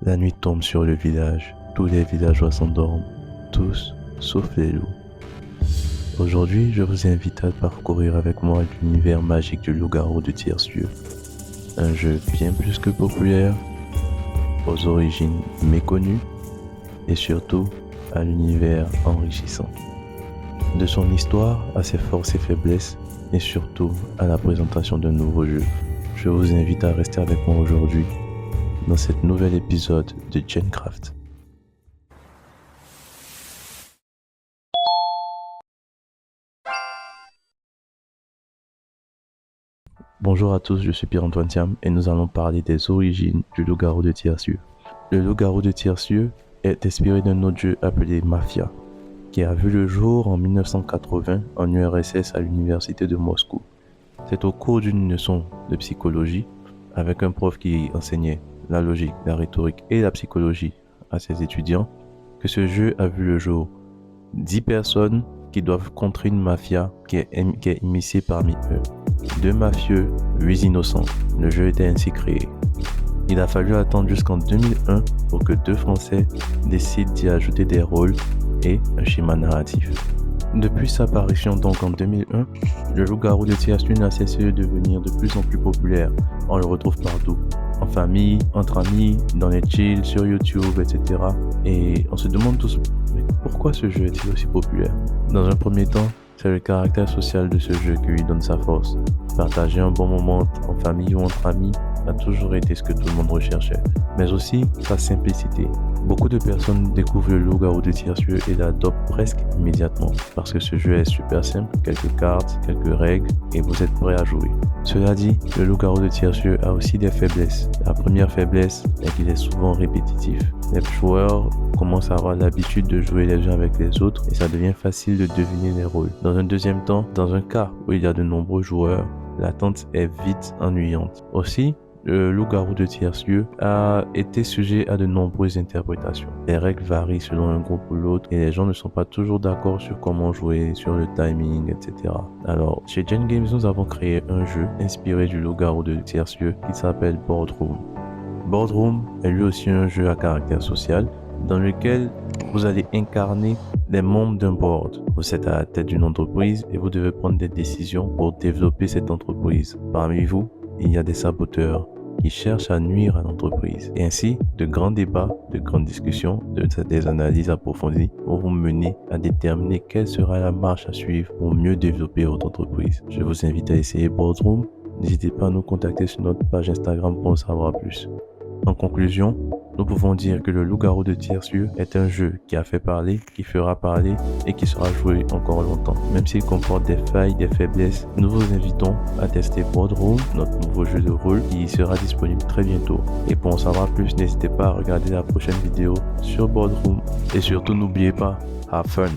La nuit tombe sur le village, tous les villageois s'endorment, tous sauf les loups. Aujourd'hui, je vous invite à parcourir avec moi l'univers magique du loup-garou de Tiercieux. Un jeu bien plus que populaire, aux origines méconnues et surtout à l'univers enrichissant. De son histoire à ses forces et faiblesses et surtout à la présentation d'un nouveau jeu, je vous invite à rester avec moi aujourd'hui dans cet nouvel épisode de Gencraft. Bonjour à tous, je suis Pierre-Antoine Thiam et nous allons parler des origines du loup-garou de Tiercieux. Le loup-garou de Tiercieux est inspiré d'un autre jeu appelé Mafia, qui a vu le jour en 1980 en URSS à l'université de Moscou. C'est au cours d'une leçon de psychologie, avec un prof qui enseignait la logique, la rhétorique et la psychologie à ses étudiants, que ce jeu a vu le jour. 10 personnes qui doivent contrer une mafia qui est immiscée parmi eux. 2 mafieux, 8 innocents. Le jeu était ainsi créé. Il a fallu attendre jusqu'en 2001 pour que 2 Français décident d'y ajouter des rôles et un schéma narratif. Depuis sa parution donc en 2001, le loup-garou de Tiercieux n'a cessé de devenir de plus en plus populaire. On le retrouve partout, en famille, entre amis, dans les chills, sur YouTube, etc. Et on se demande tous, mais pourquoi ce jeu est-il aussi populaire? Dans un premier temps, c'est le caractère social de ce jeu qui lui donne sa force. Partager un bon moment en famille ou entre amis a toujours été ce que tout le monde recherchait, mais aussi sa simplicité. Beaucoup de personnes découvrent le loup-garou de Tiercieux et l'adoptent presque immédiatement parce que ce jeu est super simple, quelques cartes, quelques règles et vous êtes prêt à jouer. Cela dit, le loup-garou de Tiercieux a aussi des faiblesses. La première faiblesse est qu'il est souvent répétitif. Les joueurs commencent à avoir l'habitude de jouer les uns avec les autres et ça devient facile de deviner les rôles. Dans un deuxième temps, dans un cas où il y a de nombreux joueurs, l'attente est vite ennuyante. Aussi, le loup-garou de Tiercieux a été sujet à de nombreuses interprétations. Les règles varient selon un groupe ou l'autre et les gens ne sont pas toujours d'accord sur comment jouer, sur le timing, etc. Alors, chez Gen Games, nous avons créé un jeu inspiré du loup-garou de Tiercieux qui s'appelle Boardroom. Boardroom est lui aussi un jeu à caractère social dans lequel vous allez incarner les membres d'un board. Vous êtes à la tête d'une entreprise et vous devez prendre des décisions pour développer cette entreprise. Parmi vous, il y a des saboteurs qui cherchent à nuire à l'entreprise. Et ainsi, de grands débats, de grandes discussions, des analyses approfondies vont vous mener à déterminer quelle sera la marche à suivre pour mieux développer votre entreprise. Je vous invite à essayer Boardroom. N'hésitez pas à nous contacter sur notre page Instagram pour en savoir plus. En conclusion, nous pouvons dire que le loup-garou de Tiercieux est un jeu qui a fait parler, qui fera parler et qui sera joué encore longtemps. Même s'il comporte des failles, des faiblesses, nous vous invitons à tester Boardroom, notre nouveau jeu de rôle qui sera disponible très bientôt. Et pour en savoir plus, n'hésitez pas à regarder la prochaine vidéo sur Boardroom. Et surtout, n'oubliez pas, have fun!